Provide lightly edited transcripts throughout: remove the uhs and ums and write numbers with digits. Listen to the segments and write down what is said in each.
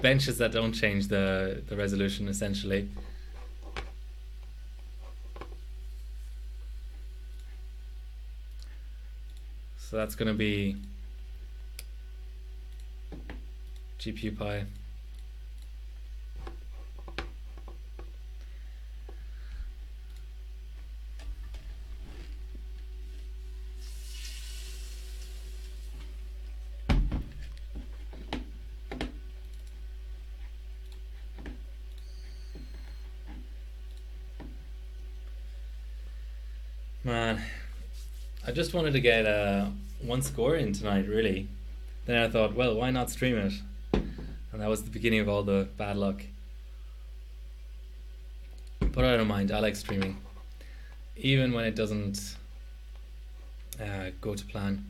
benches that don't change the resolution essentially. So that's going to be GPU Pi. Man, I just wanted to get one score in tonight, really. Then I thought, well, why not stream it? And that was the beginning of all the bad luck. But I don't mind, I like streaming. Even when it doesn't go to plan.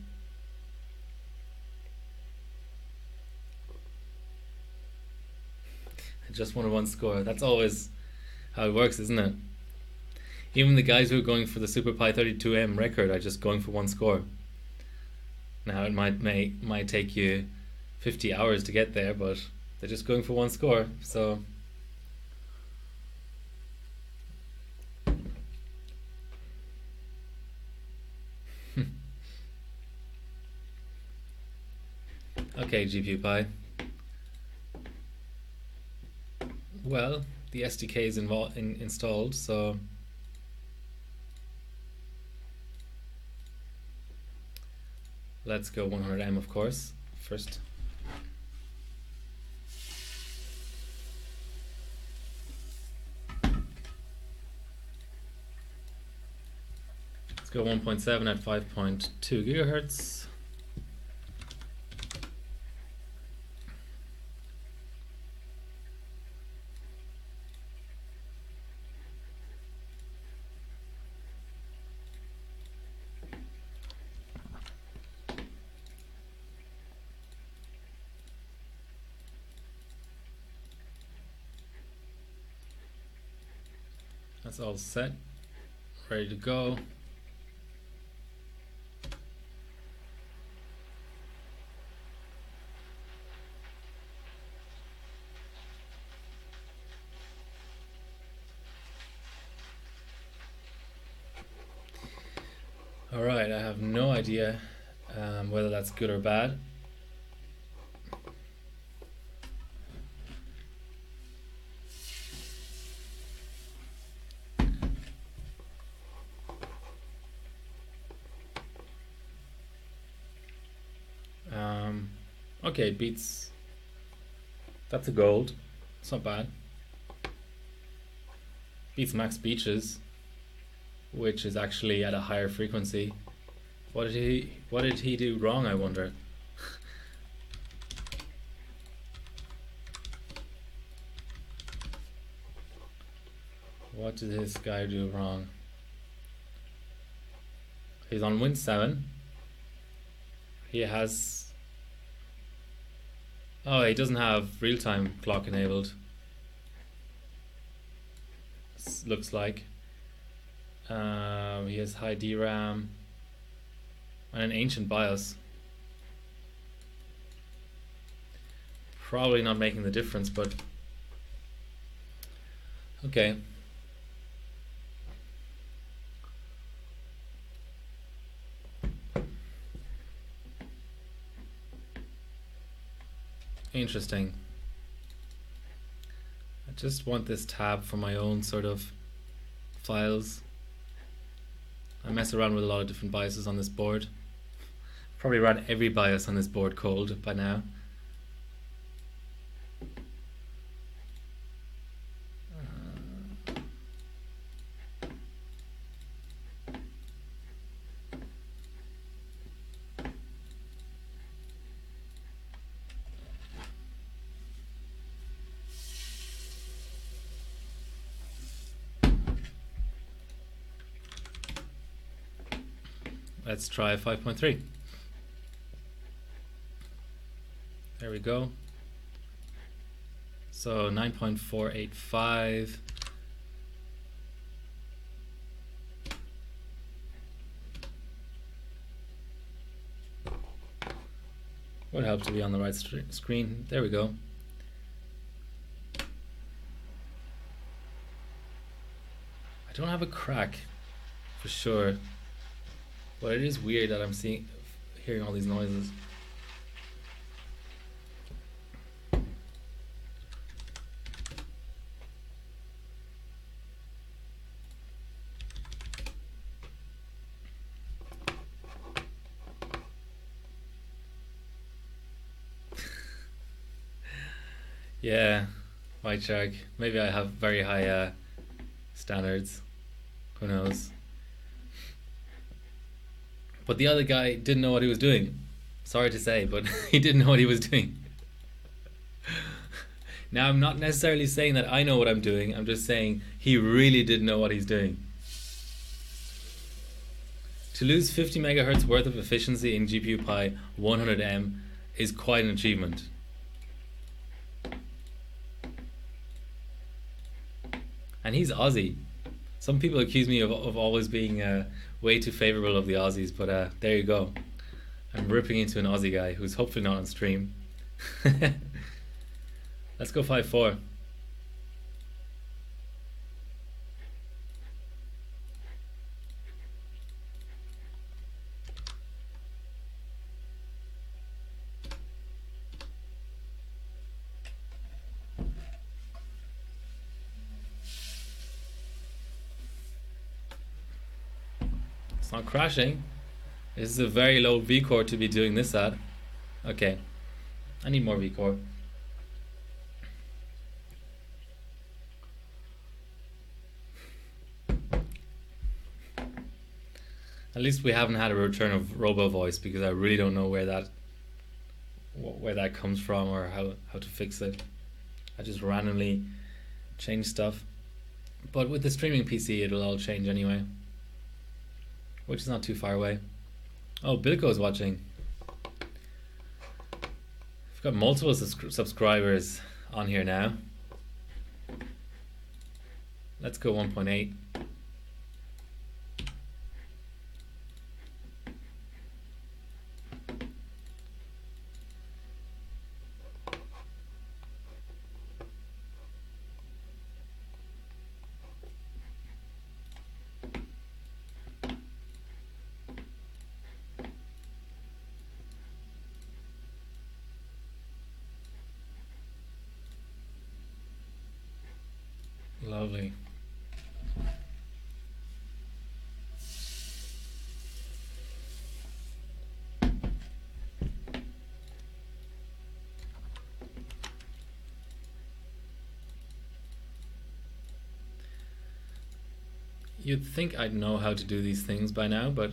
I just wanted one score. That's always how it works, isn't it? Even the guys who are going for the Super Pi 32M record are just going for one score. Now it might take you 50 hours to get there, but they're just going for one score. So okay, GPU Pi. Well, the SDK is installed, so let's go 100M, of course, first. Let's go 1.7 at 5.2 gigahertz. That's all set, ready to go. All right, I have no idea whether that's good or bad. Okay, it beats. That's a gold. It's not bad. Beats Max Beaches, which is actually at a higher frequency. What did he do wrong, I wonder? What did this guy do wrong? He's on Win 7. He has... Oh, he doesn't have real-time clock enabled. Looks like. He has high DRAM and an ancient BIOS. Probably not making the difference, but okay. Interesting. I just want this tab for my own sort of files. I mess around with a lot of different BIOSes on this board. Probably run every BIOS on this board cold by now. Let's try 5.3. There we go. So 9.485. Would help to be on the right screen. There we go. don't have a crack for sure, but it is weird that I'm hearing all these noises. Yeah, White Shark. Maybe I have very high standards. Who knows? But the other guy didn't know what he was doing. Sorry to say, but he didn't know what he was doing. Now, I'm not necessarily saying that I know what I'm doing. I'm just saying he really didn't know what he's doing. To lose 50 megahertz worth of efficiency in GPU Pi 100M is quite an achievement. And he's Aussie. Some people accuse me of always being way too favourable of the Aussies, but there you go. I'm ripping into an Aussie guy who's hopefully not on stream. Let's go 5-4. It's not crashing. This is a very low V-core to be doing this at. Okay, I need more V-core. At least we haven't had a return of Robo Voice, because I really don't know where that comes from or how to fix it. I just randomly change stuff. But with the streaming PC, it'll all change anyway, which is not too far away. Oh, Bilko's watching. I've got multiple subscribers on here now. Let's go 1.8. Lovely. You'd think I'd know how to do these things by now, but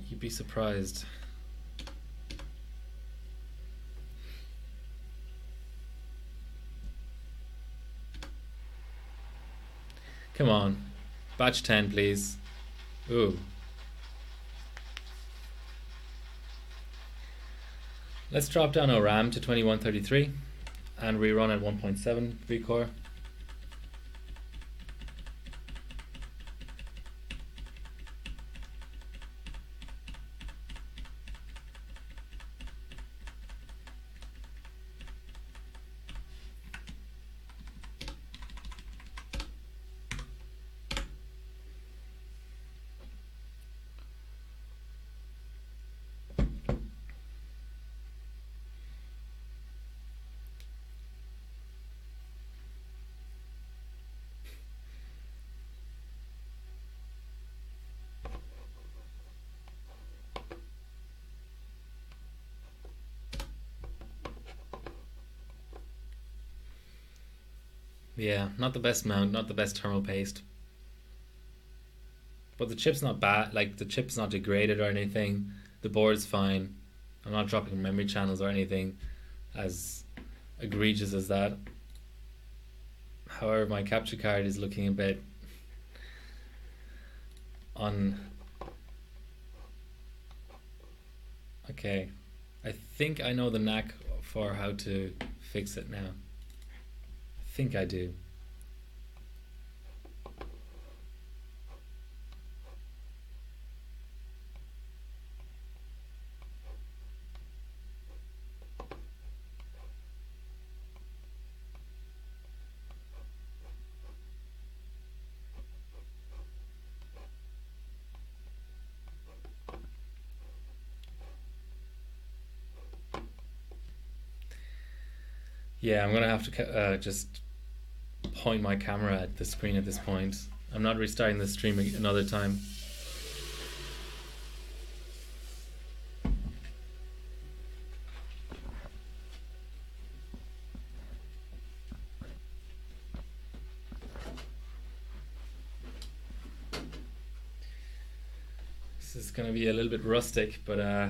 you'd be surprised. Come on, batch 10 please. Ooh. Let's drop down our RAM to 2133 and rerun at 1.7 V-core. Yeah, not the best mount, not the best thermal paste. But the chip's not bad, like the chip's not degraded or anything. The board's fine. I'm not dropping memory channels or anything as egregious as that. However, my capture card is looking a bit Okay, I think I know the knack for how to fix it now. I think I do. Yeah, I'm gonna have to just point my camera at the screen at this point. I'm not restarting the stream another time. This is gonna be a little bit rustic, but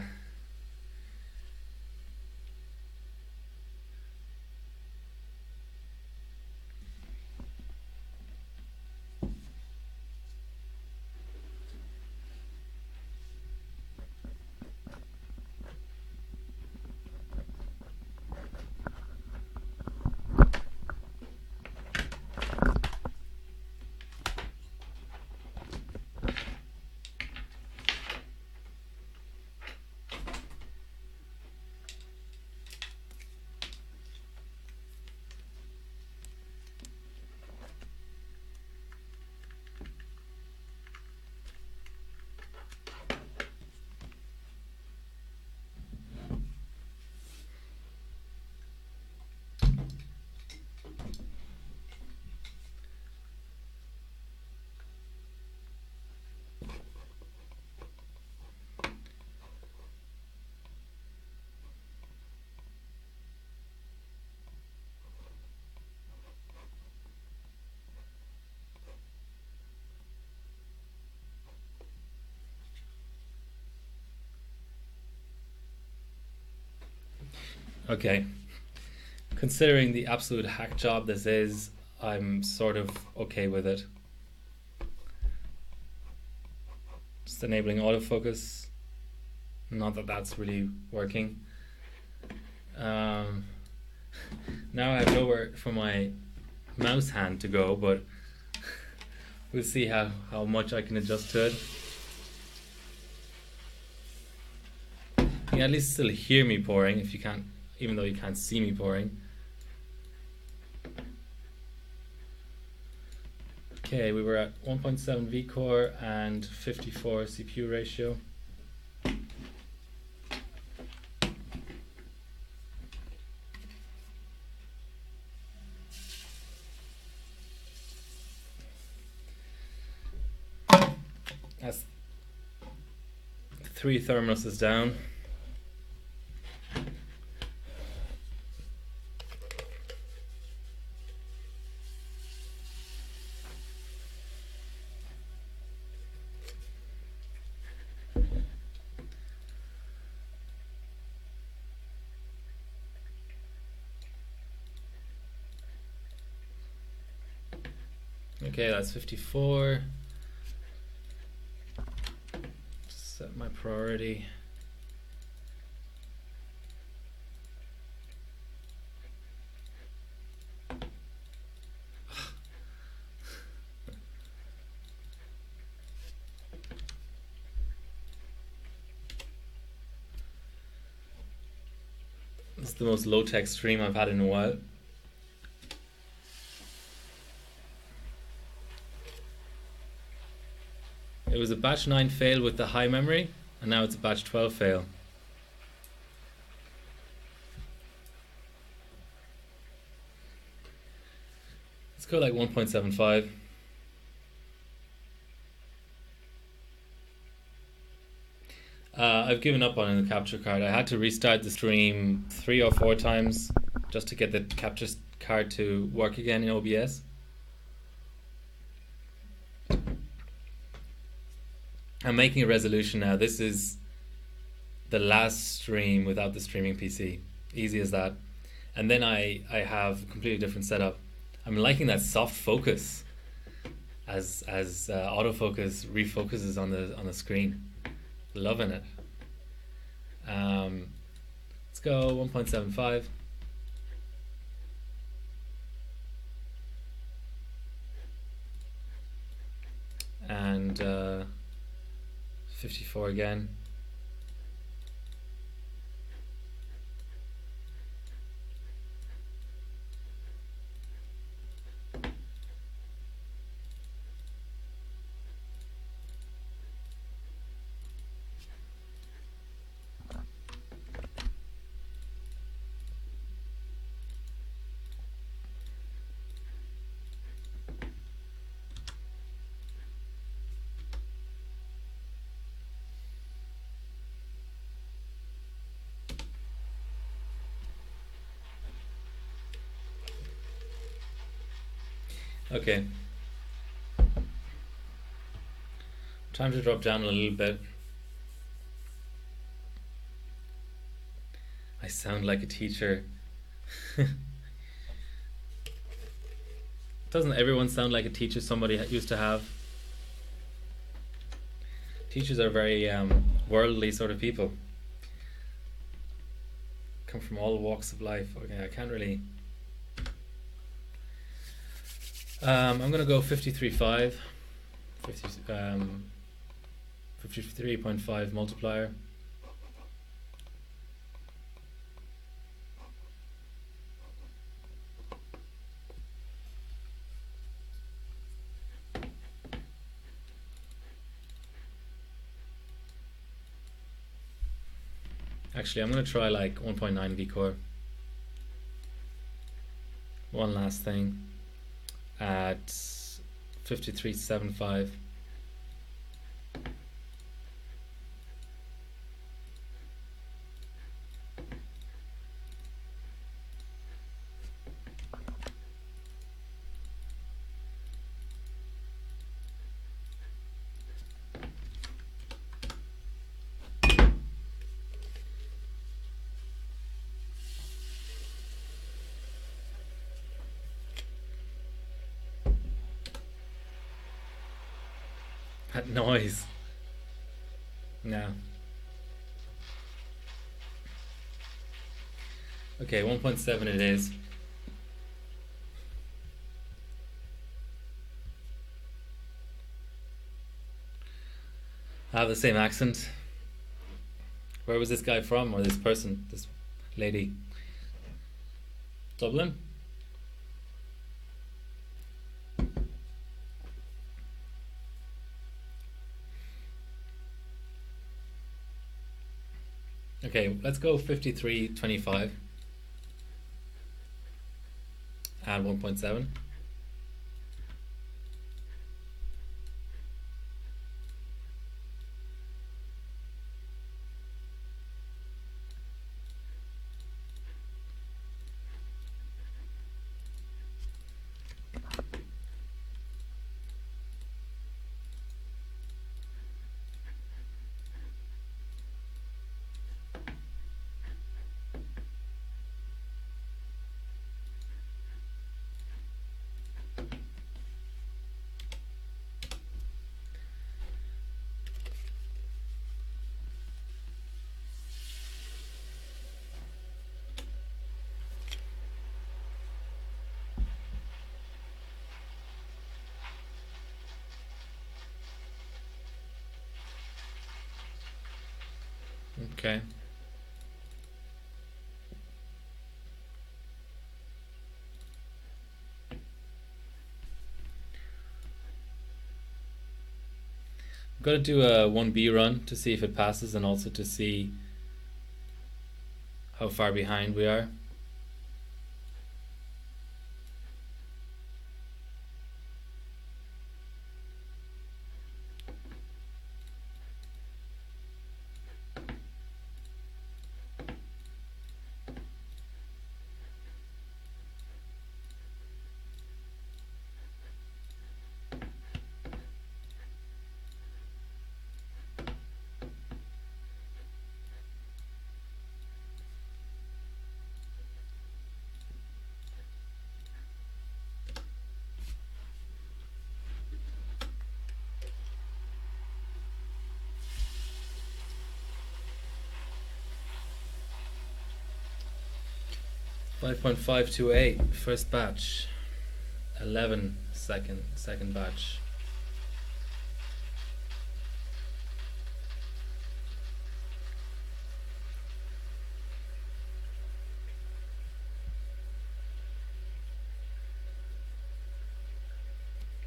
okay. Considering the absolute hack job this is, I'm sort of okay with it. Just enabling autofocus. Not that that's really working. Now I have nowhere for my mouse hand to go, but we'll see how much I can adjust to it. You can at least still hear me pouring if you can't, even though you can't see me pouring. Okay, we were at 1.7 V-core and 54 CPU ratio. That's 3 thermoses down. Okay, that's 54. Set my priority. This is the most low-tech stream I've had in a while. It was a batch 9 fail with the high memory, and now it's a batch 12 fail. Let's go like 1.75. I've given up on the capture card. I had to restart the stream 3 or 4 times just to get the capture card to work again in OBS. I'm making a resolution now. This is the last stream without the streaming PC. Easy as that. And then I have a completely different setup. I'm liking that soft focus as autofocus refocuses on the screen. Loving it. Let's go 1.75. And 54 again. Okay. Time to drop down a little bit. I sound like a teacher. Doesn't everyone sound like a teacher somebody used to have? Teachers are very worldly sort of people. Come from all walks of life. Okay, I can't really. I'm gonna go 53.5. 53.5 multiplier. Actually, I'm gonna try like 1.9 V core. One last thing at 53.75. That noise. No. Okay, 1.7 it is. I have the same accent. Where was this guy from, or this person, this lady? Dublin? Okay, let's go 53.25 and 1.7. Okay. I'm gonna do a 1B run to see if it passes and also to see how far behind we are. .528 first batch. 11 second batch.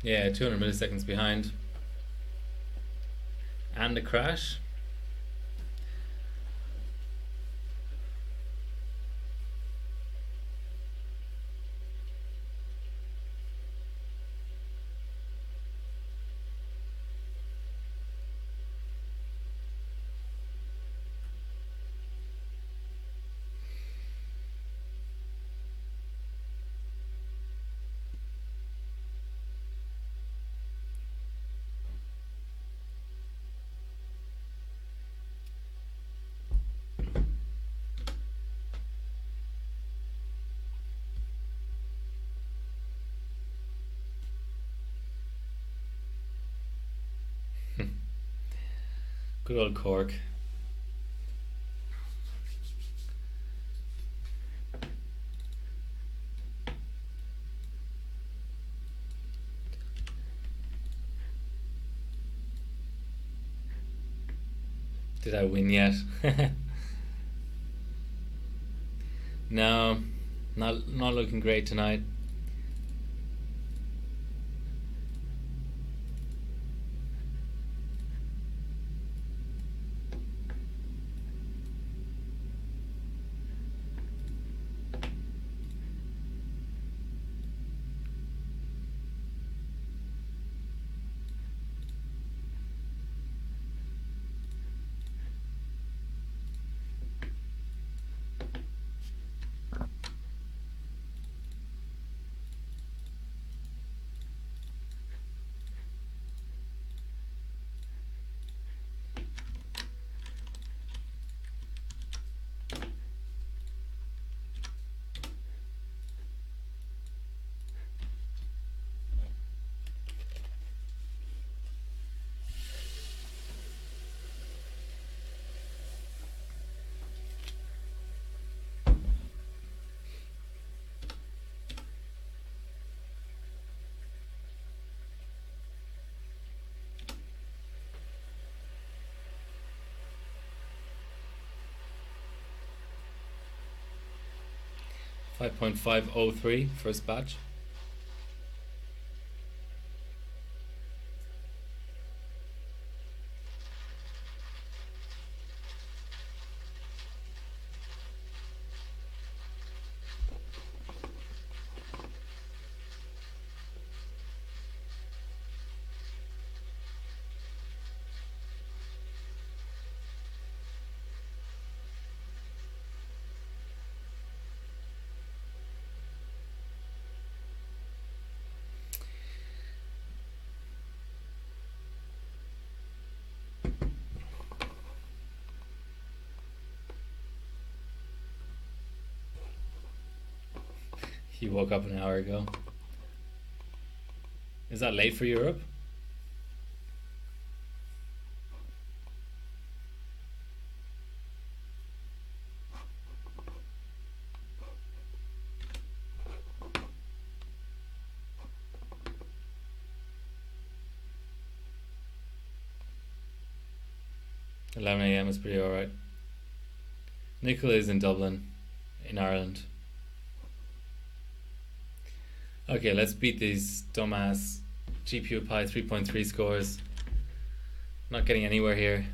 Yeah, 200 milliseconds behind. And a crash. Good old Cork. Did I win yet? No, not looking great tonight. $5.503 first batch. He woke up an hour ago. Is that late for Europe? $11 a.m. is pretty alright. Nicola is in Dublin, in Ireland. Okay, let's beat these dumbass GPU Pi 3.3 scores. Not getting anywhere here.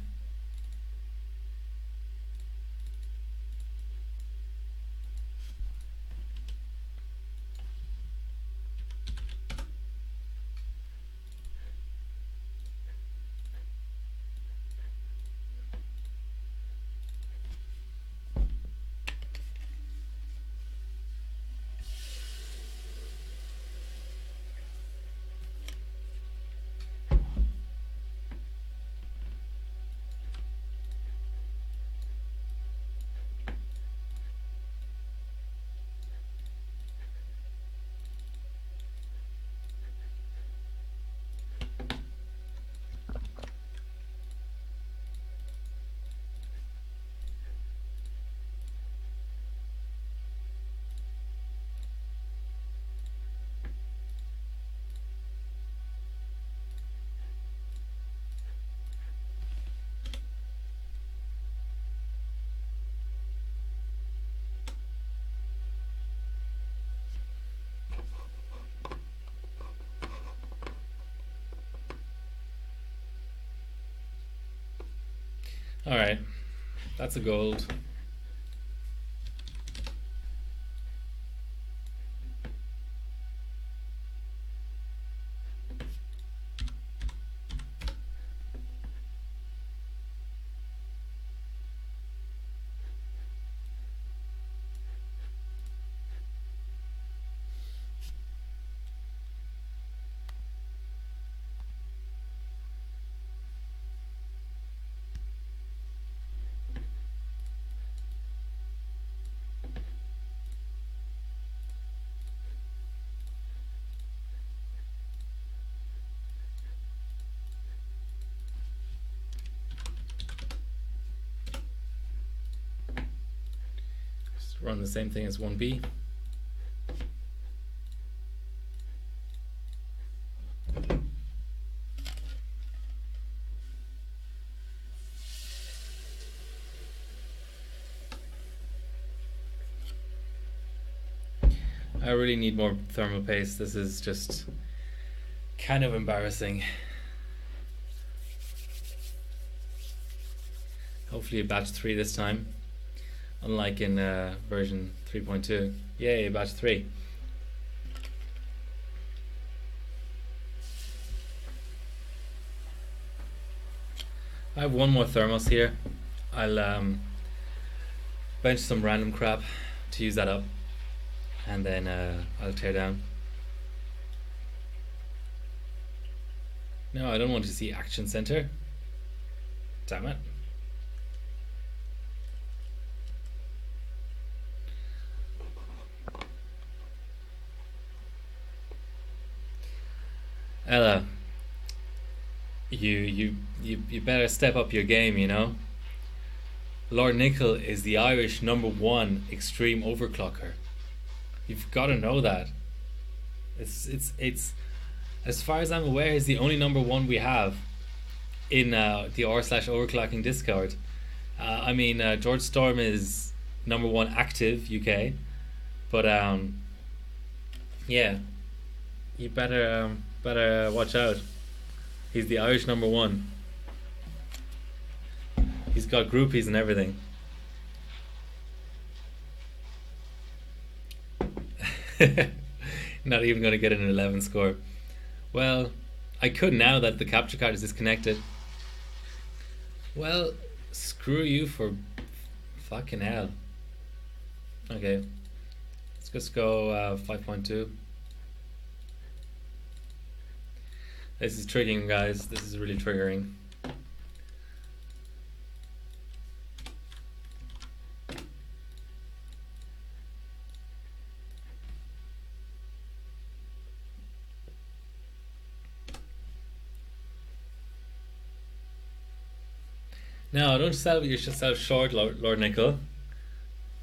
Alright, that's a gold. run the same thing as 1B. I really need more thermal paste. This is just kind of embarrassing. Hopefully a batch 3 this time, unlike in version 3.2. Yay, batch 3. I have one more thermos here. I'll bench some random crap to use that up, and then I'll tear down. No, I don't want to see Action Center. Damn it. Ella, you better step up your game, you know. Lord Nickel is the Irish #1 extreme overclocker. You've got to know that. It's as far as I'm aware, he's the only #1 we have in the r/overclocking Discord. I mean, George Storm is #1 active UK, but yeah, you better watch out. He's the Irish #1. He's got groupies and everything. Not even going to get an 11 score. Well, I could now that the capture card is disconnected. Well, screw you for fucking hell. Okay, let's just go 5.2. This is triggering, guys. This is really triggering. No, don't sell yourself short, Lord Nickel.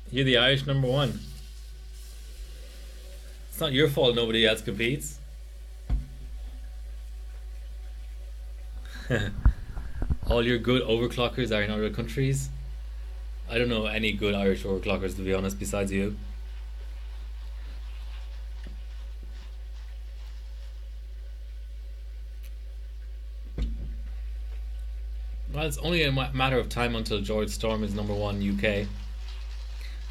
You're the Irish #1. It's not your fault nobody else competes. All your good overclockers are in other countries. I don't know any good Irish overclockers, to be honest, besides you. Well, it's only a matter of time until George Storm is #1 UK,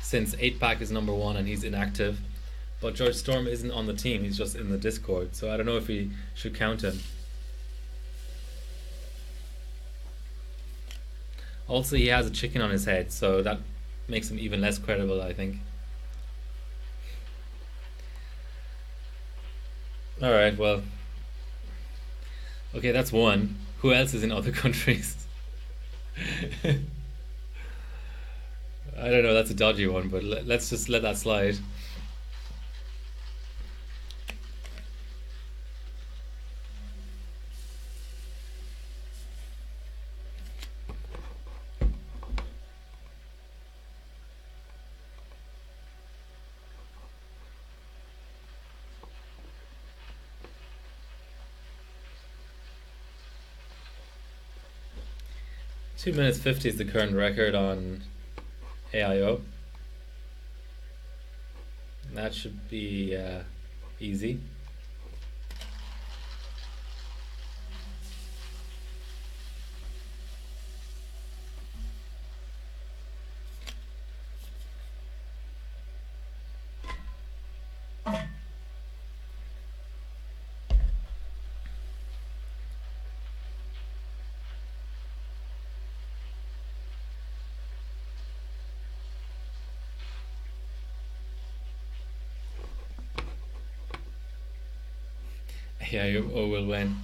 since 8pack is #1 and he's inactive. But George Storm isn't on the team, he's just in the Discord, so I don't know if we should count him. Also, he has a chicken on his head, so that makes him even less credible, I think. Alright, well. Okay, that's one. Who else is in other countries? I don't know, that's a dodgy one, but let's just let that slide. Two minutes 50 is the current record on AIO. That should be easy. Yeah, you will win.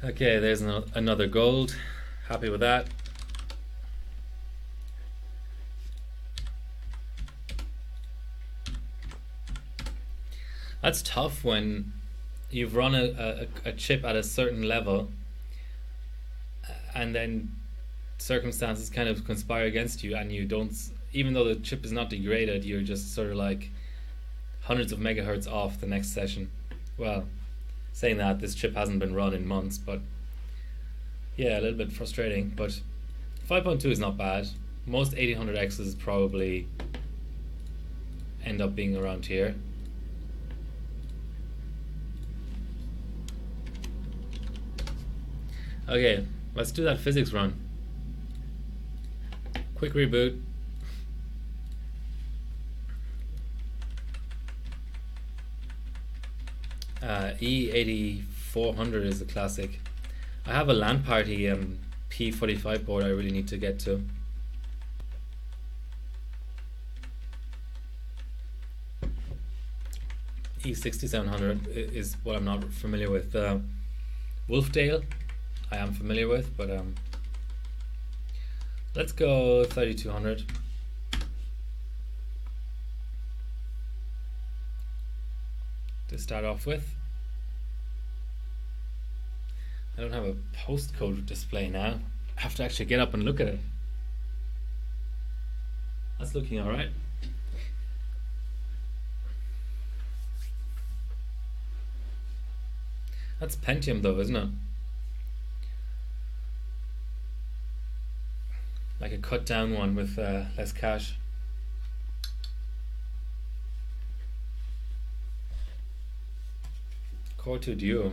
Okay, there's another gold. Happy with that. That's tough when you've run a chip at a certain level and then circumstances kind of conspire against you, and you don't, even though the chip is not degraded, you're just sort of like hundreds of megahertz off the next session. Well, saying that, this chip hasn't been run in months, but yeah, a little bit frustrating. But 5.2 is not bad. Most 1800Xs probably end up being around here. Okay, let's do that physics run. Quick reboot. E8400 is a classic. I have a LAN party P45 board I really need to get to. E6700 is what I'm not familiar with. Wolfdale I am familiar with, but let's go 3200. To start off with. I don't have a postcode display now. I have to actually get up and look at it. That's looking alright. That's Pentium though, isn't it? Like a cut down one with less cache. Core 2 Duo.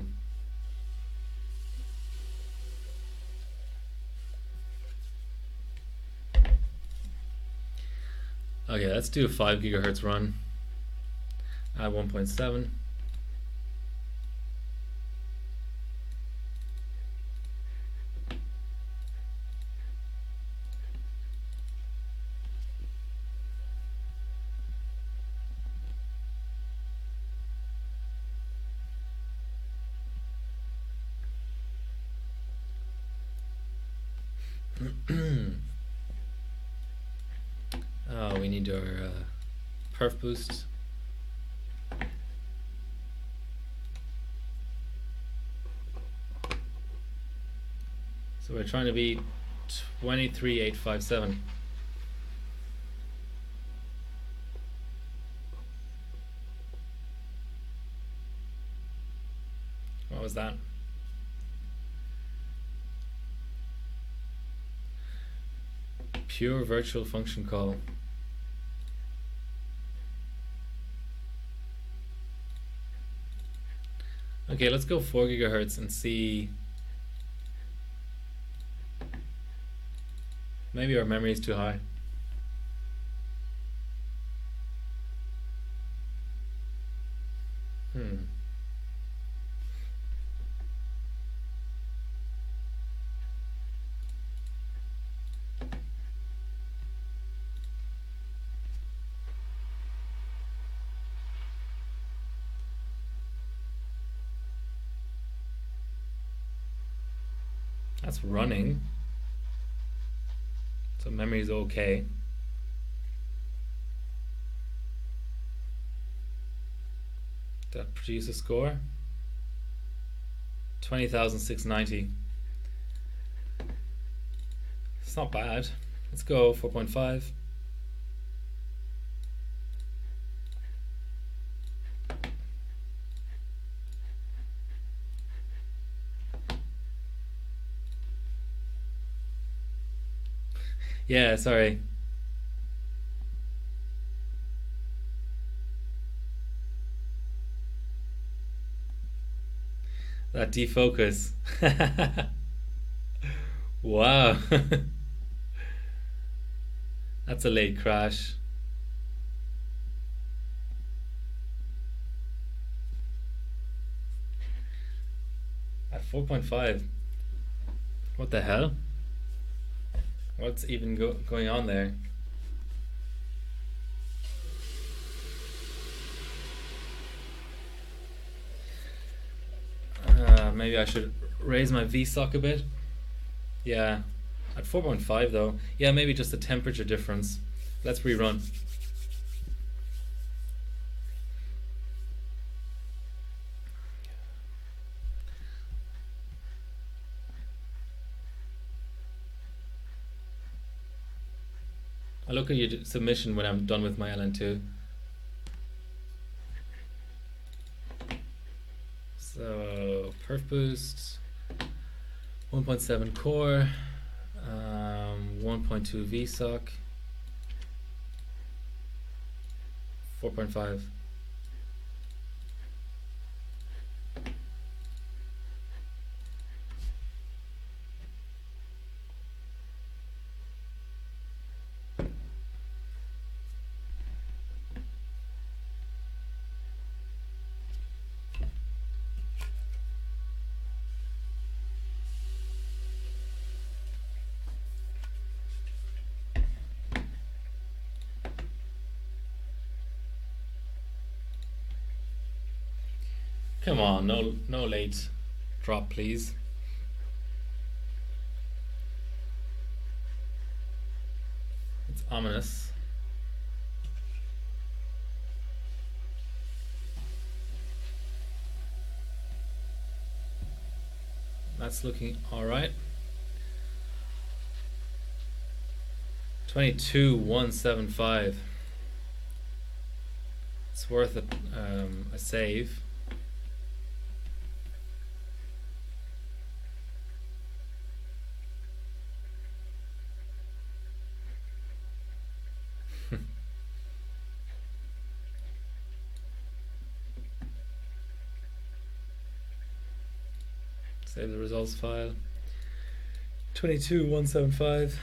Okay, let's do a 5 gigahertz run at 1.7. Oh, we need our perf boost. So we're trying to beat 23,857. What was that? Pure virtual function call. Okay, let's go 4 gigahertz and see. Maybe our memory is too high. That's running. So memory is okay. Did that produce a score? 20,690. It's not bad. Let's go 4.5. Yeah, sorry. That defocus. Wow. That's a late crash. At 4.5. What the hell? What's even going on there? Maybe I should raise my VSOC a bit. Yeah, at 4.5 though. Yeah, maybe just the temperature difference. Let's rerun. I'll look at your submission when I'm done with my LN2. So perf boost, 1.7 core, 1.2 VSOC, 4.5. Come on, no late drop, please. It's ominous. That's looking all right. 22,175. It's worth a save. Save the results file. 22,175.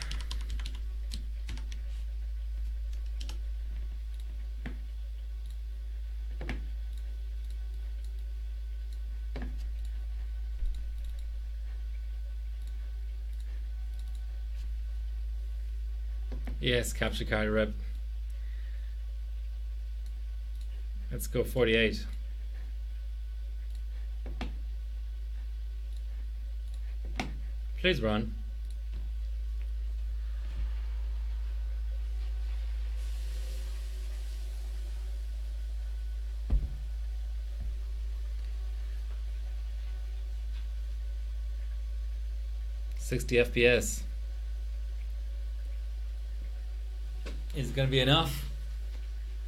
Yes, capture card rep. Let's go 48. Please run. $60 FPS. Is it gonna be enough?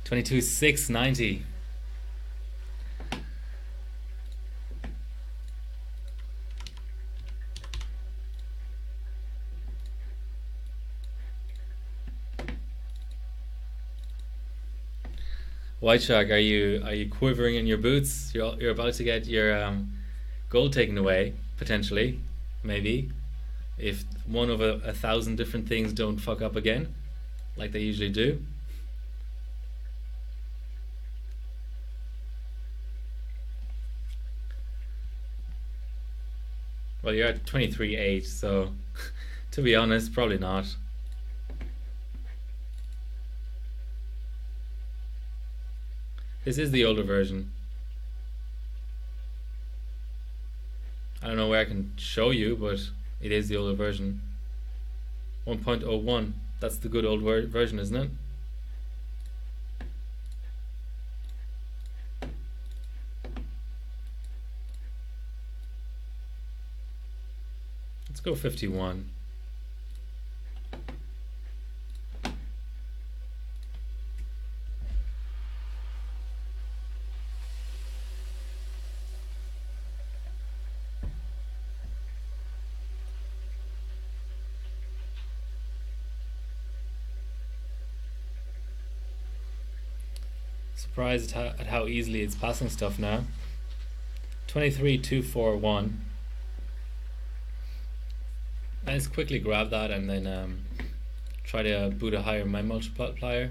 22,690. White Shark, are you quivering in your boots? You're about to get your gold taken away, potentially, maybe, if one of a thousand different things don't fuck up again, like they usually do. Well, you're at 23.8, so to be honest, probably not. This is the older version. I don't know where I can show you, but it is the older version. 1.01. That's the good old version, isn't it? Let's go 51. Surprised at how easily it's passing stuff now. 23,241. Let's quickly grab that and then try to boot a higher my multiplier.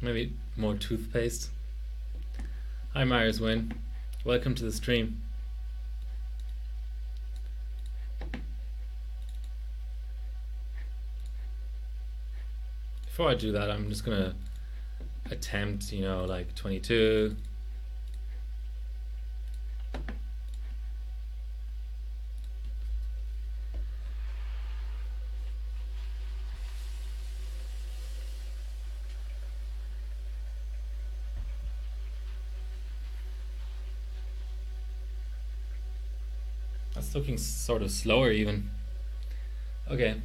Maybe more toothpaste. Hi Myers Win, welcome to the stream. Before I do that, I'm just gonna attempt, like 22. It's looking sort of slower even. Okay,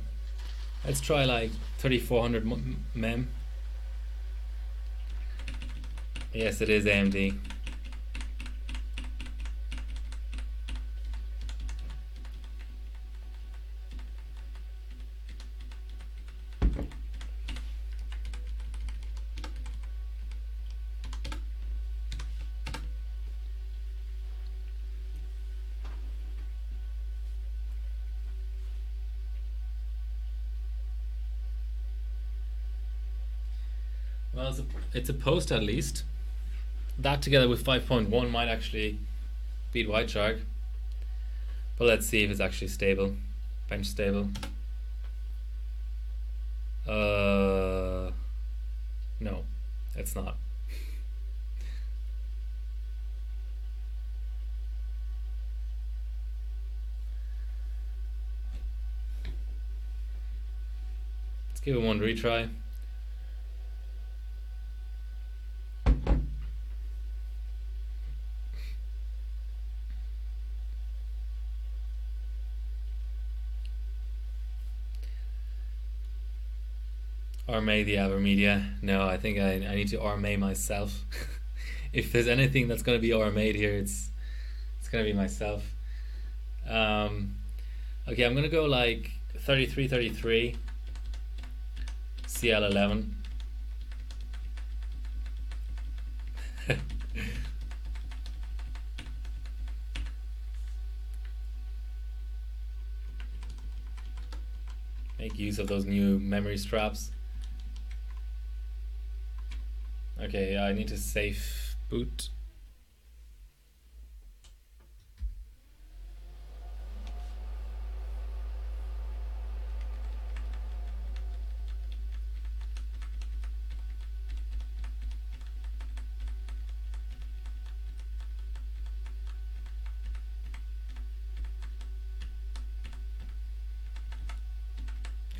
let's try like 3400 mem. Yes, it is AMD. Well, it's a post at least. That together with 5.1 might actually beat White Shark. But let's see if it's actually stable. Bench stable. No, it's not. Let's give it one retry. RMA the Avermedia. No, I think I need to RMA myself. If there's anything that's going to be RMA'd here, it's going to be myself. Okay, I'm going to go like 3333 CL11. Make use of those new memory straps. Okay, I need to safe boot.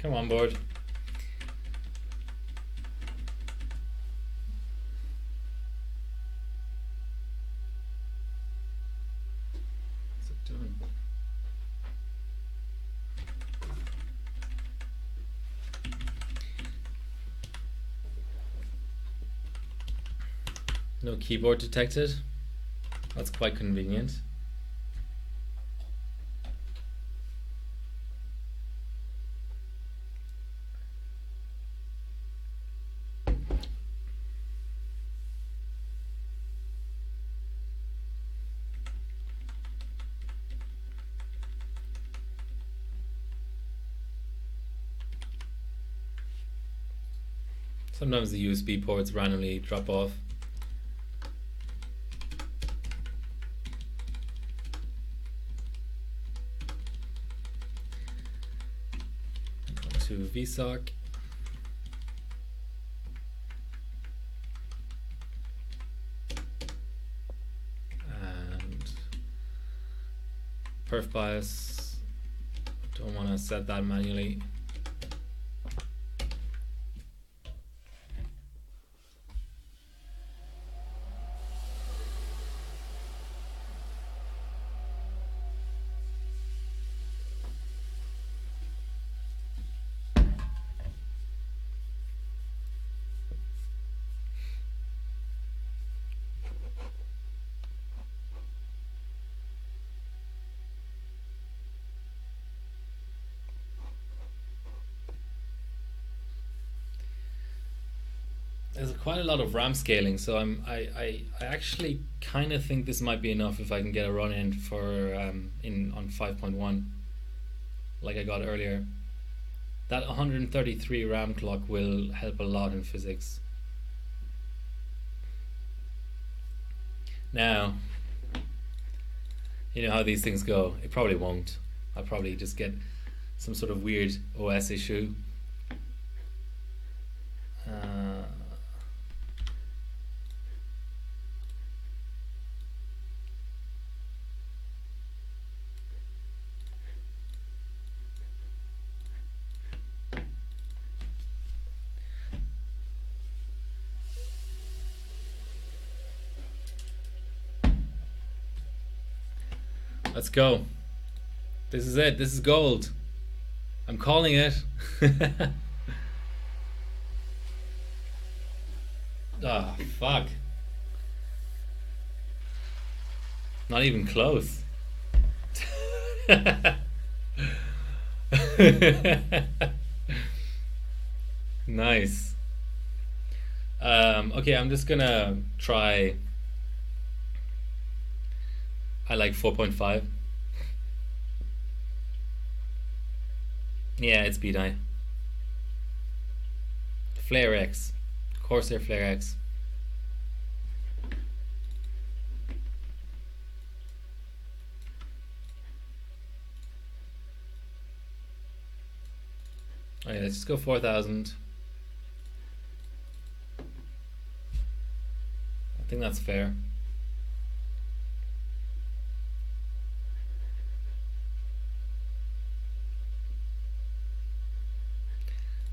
Come on board. What's it doing? No keyboard detected. That's quite convenient. Sometimes the USB ports randomly drop off. To VSOC. And perf bias. Don't want to set that manually. There's quite a lot of RAM scaling, so I actually kind of think this might be enough if I can get a run in for on 5.1, like I got earlier. That 133 RAM clock will help a lot in physics. Now, you know how these things go. It probably won't. I'll probably just get some sort of weird OS issue. Let's go. This is it. This is gold. I'm calling it. Oh, fuck. Not even close. Nice. Okay, I'm just gonna try. I like 4.5. Yeah, it's B-die. Flare X. Corsair Flare X. Okay, let's just go 4,000. I think that's fair.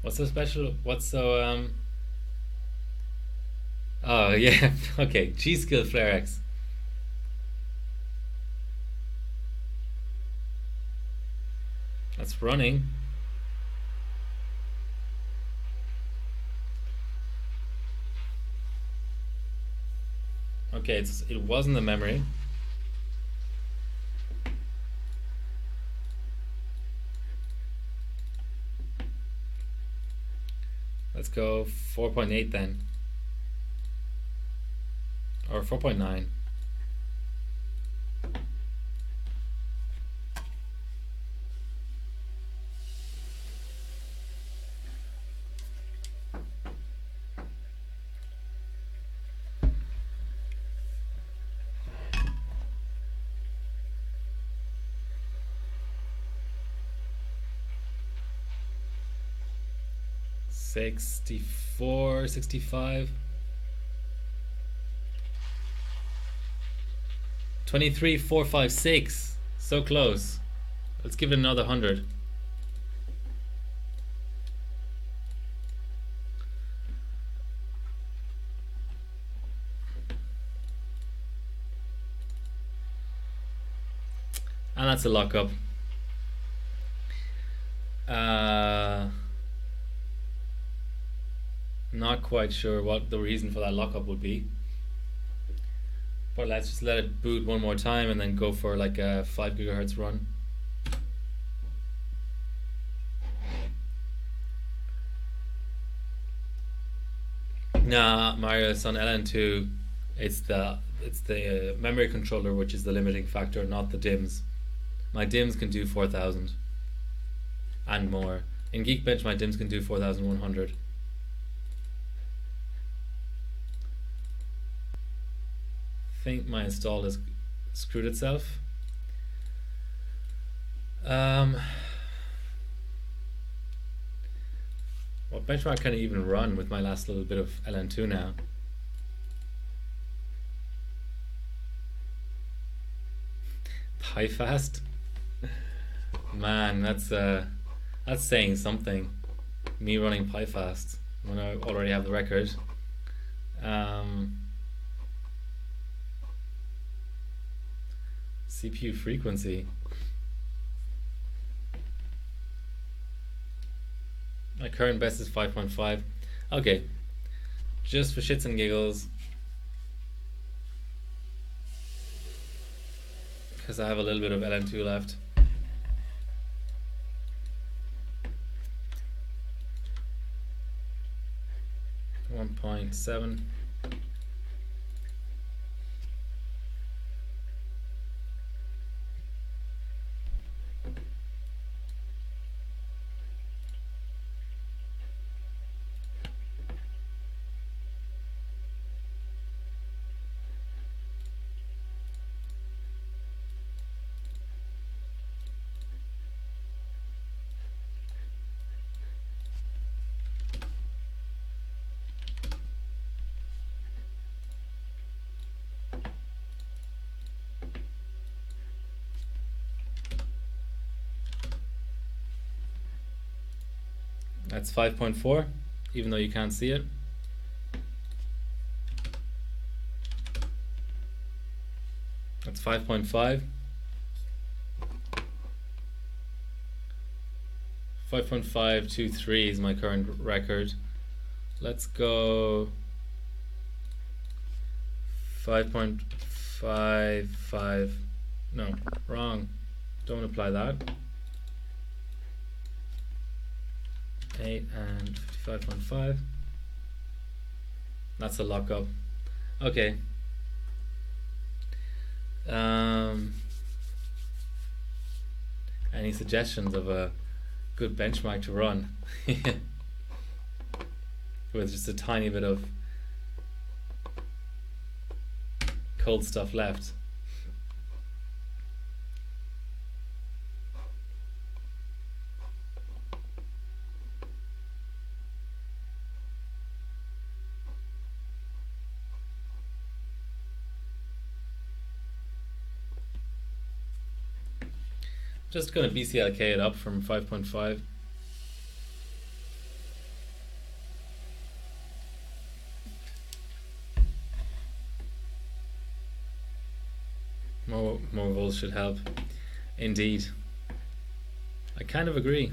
What's so special? What's so Oh yeah, okay. G-Skill Flare X. That's running. Okay, it wasn't the memory. Let's go 4.8 then. Or 4.9. $64, $65. 23,456. So close. Let's give it another 100. And that's a lockup. Not quite sure what the reason for that lockup would be. But let's just let it boot one more time and then go for like a 5 gigahertz run. Nah, Mario, it's on LN2. It's the memory controller which is the limiting factor, not the DIMMs. My DIMMs can do 4,000 and more. In Geekbench, my DIMMs can do 4,100. I think my install has screwed itself. What benchmark can I even run with my last little bit of LN2 now? PyFast? Man, that's saying something. Me running PyFast when I already have the record. CPU frequency. My current best is 5.5. Okay, just for shits and giggles, because I have a little bit of LN2 left. $1.7. That's 5.4, even though you can't see it. That's 5.5. 5.523 is my current record. Let's go 5.55. No, wrong. Don't apply that. 8 and 55.5. That's a lockup. Okay. Any suggestions of a good benchmark to run with just a tiny bit of cold stuff left? Just going to BCLK it up from 5.5. More volts should help. Indeed. I kind of agree.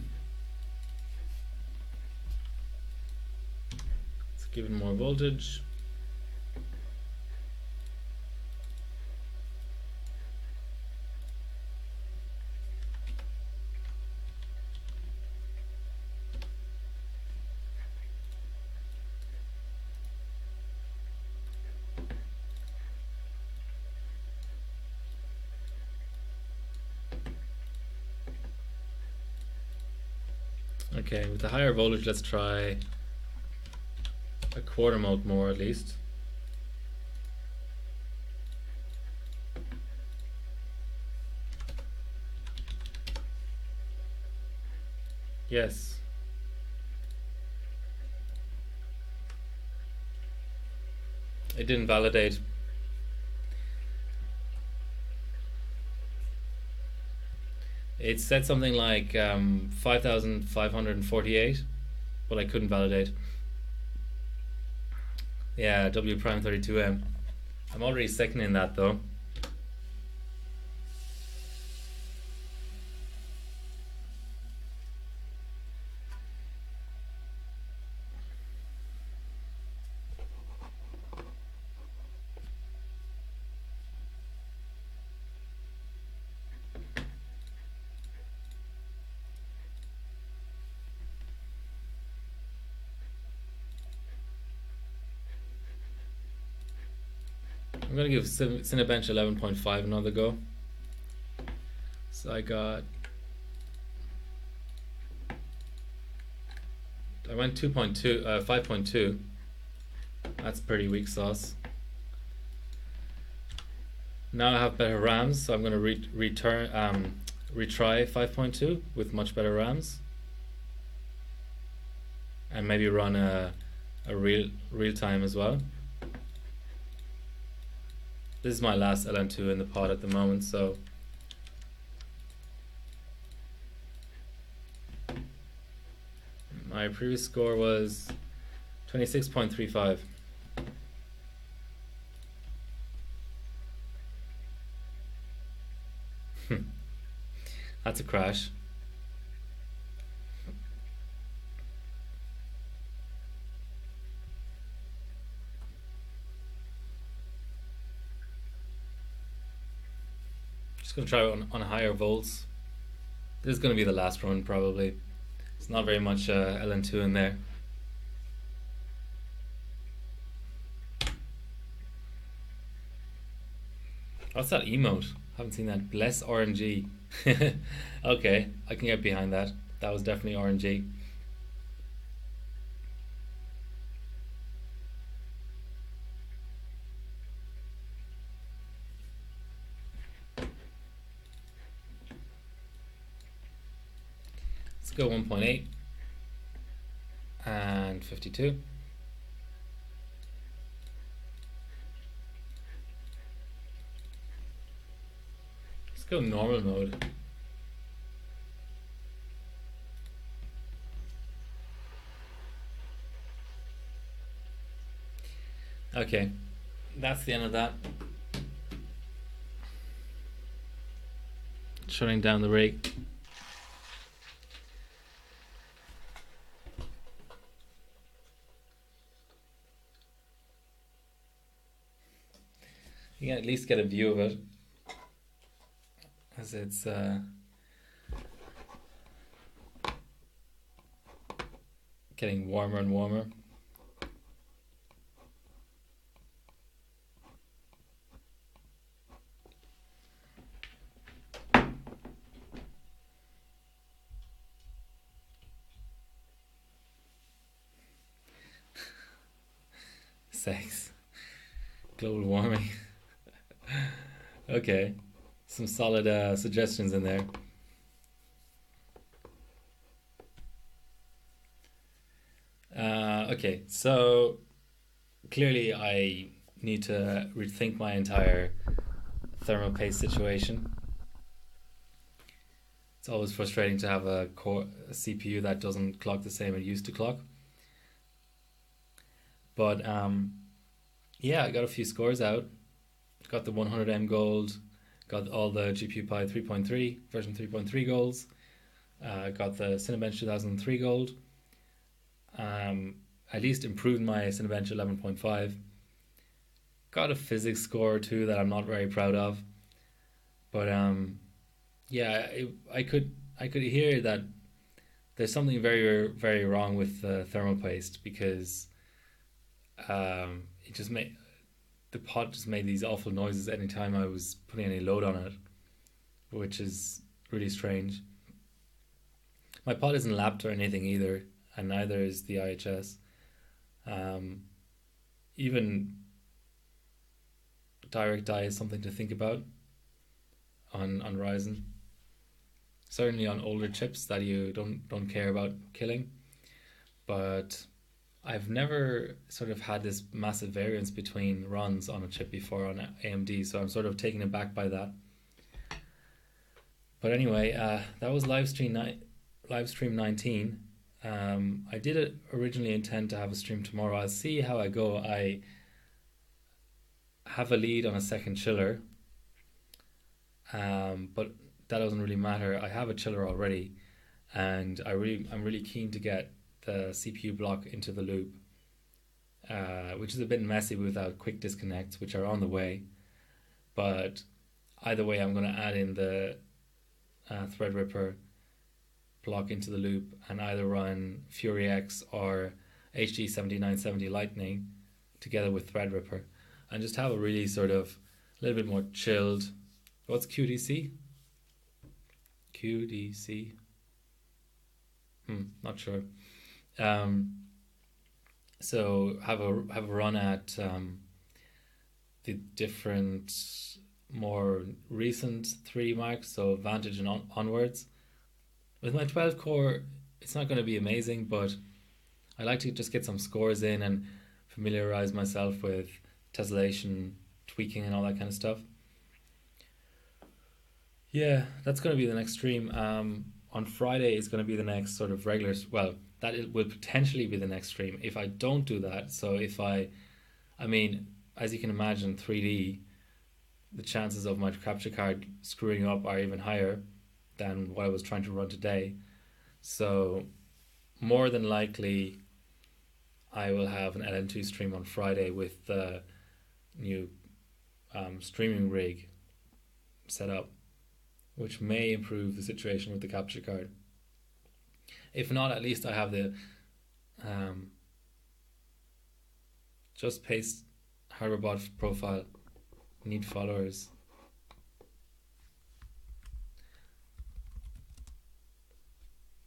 Let's give it more voltage. Okay, with the higher voltage, let's try a quarter mode more at least. Yes. It didn't validate. It said something like 5,548, but I couldn't validate. Yeah, W prime 32M. I'm already seconding that though. I'm gonna give Cinebench 11.5 another go. So I went 2.2, 5.2. That's pretty weak sauce. Now I have better RAMs, so I'm gonna retry 5.2 with much better RAMs, and maybe run a real time as well. This is my last LN2 in the pod at the moment, so my previous score was 26.35. That's a crash. Just gonna try it on higher volts. This is gonna be the last run probably. It's not very much LN2 in there. What's that emote? Haven't seen that. Bless RNG. Okay, I can get behind that. That was definitely RNG. Let's go 1.8 and 52. Let's go normal mode. Okay, that's the end of that. Shutting down the rig. You can at least get a view of it as it's getting warmer and warmer. Sex, global warming. Okay, some solid suggestions in there. Okay, so clearly I need to rethink my entire thermal paste situation. It's always frustrating to have a CPU that doesn't clock the same it used to clock. But yeah, I got a few scores out. Got the 100M gold, got all the GPU Pi 3.3, version 3.3 golds, got the Cinebench 2003 gold, at least improved my Cinebench 11.5. Got a physics score too that I'm not very proud of, but yeah, I could hear that there's something very very wrong with thermal paste because it just made the pot just made these awful noises anytime I was putting any load on it, which is really strange. My pot isn't lapped or anything either, and neither is the IHS. Um, Even direct die is something to think about on Ryzen. Certainly on older chips that you don't care about killing, but I've never sort of had this massive variance between runs on a chip before on AMD, so I'm sort of taken aback by that. But anyway, that was Livestream 19. I did originally intend to have a stream tomorrow. I'll see how I go. I have a lead on a second chiller, but that doesn't really matter. I have a chiller already, and I'm really keen to get the CPU block into the loop, which is a bit messy without quick disconnects, which are on the way. But either way, I'm going to add in the Threadripper block into the loop and either run FuryX or HG7970 Lightning together with Threadripper and just have a really sort of a little bit more chilled. What's QDC? QDC? Not sure. So have a run at the different more recent 3D marks, so Vantage and onwards. With my 12 core, it's not going to be amazing, but I like to just get some scores in and familiarize myself with tessellation, tweaking, and all that kind of stuff. Yeah, that's going to be the next stream. On Friday is going to be the next sort of regular. Well, that it will potentially be the next stream if I don't do that. So if I mean, as you can imagine, 3D, the chances of my capture card screwing up are even higher than what I was trying to run today. So more than likely, I will have an LN2 stream on Friday with the new streaming rig set up, which may improve the situation with the capture card. If not, at least I have the just paste HardwareBot profile. Need followers.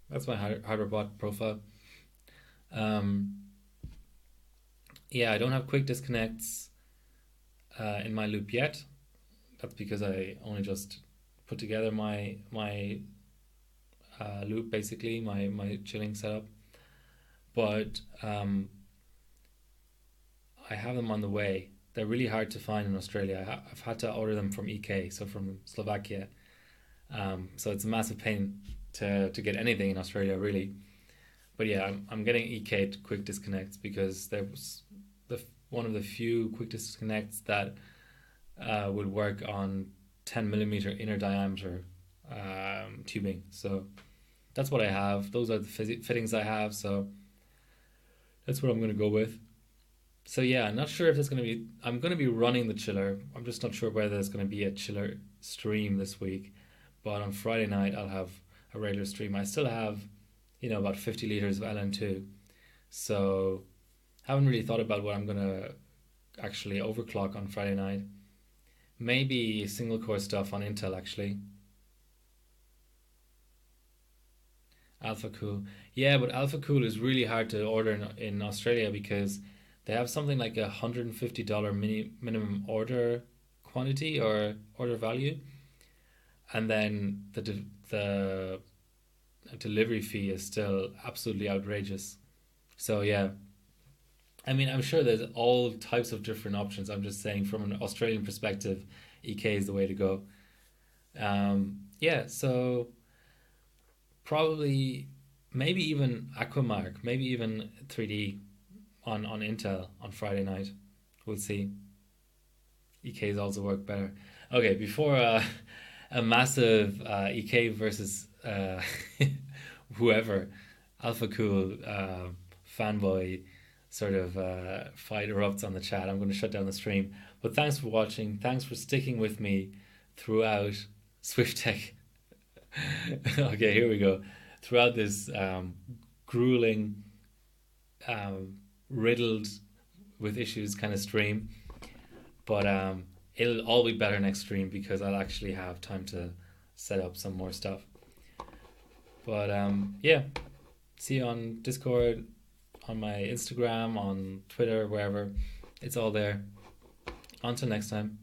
That's my HardwareBot profile. Yeah, I don't have quick disconnects in my loop yet. That's because I only just put together my loop, basically my chilling setup. But I have them on the way. They're really hard to find in Australia. I've had to order them from EK, so from Slovakia. So it's a massive pain to get anything in Australia, really. But yeah, I'm getting EK quick disconnects because there was one of the few quick disconnects that would work on 10mm inner diameter tubing. So that's what I have. Those are the fittings I have. So that's what I'm going to go with. So yeah, I'm not sure if there's going to be. I'm going to be running the chiller. I'm just not sure whether there's going to be a chiller stream this week. But on Friday night, I'll have a regular stream. I still have, about 50 liters of LN2. So haven't really thought about what I'm going to actually overclock on Friday night. Maybe single core stuff on Intel actually. Alpha Cool. Yeah, but Alpha Cool is really hard to order in Australia because they have something like $150 minimum order quantity or order value, and then the delivery fee is still absolutely outrageous. So yeah, I mean, I'm sure there's all types of different options. I'm just saying from an Australian perspective, EK is the way to go. Yeah, so probably maybe even Aquamark, maybe even 3D on Intel on Friday night. We'll see. EKs also work better. Okay, before a massive EK versus whoever Alpha Cool fanboy sort of fight erupts on the chat, I'm going to shut down the stream. But thanks for watching. Thanks for sticking with me throughout Swift Tech. Okay, here we go. Throughout this grueling, riddled with issues kind of stream. But it'll all be better next stream because I'll actually have time to set up some more stuff. But yeah, see you on Discord, on my Instagram, on Twitter, wherever. It's all there. Until next time.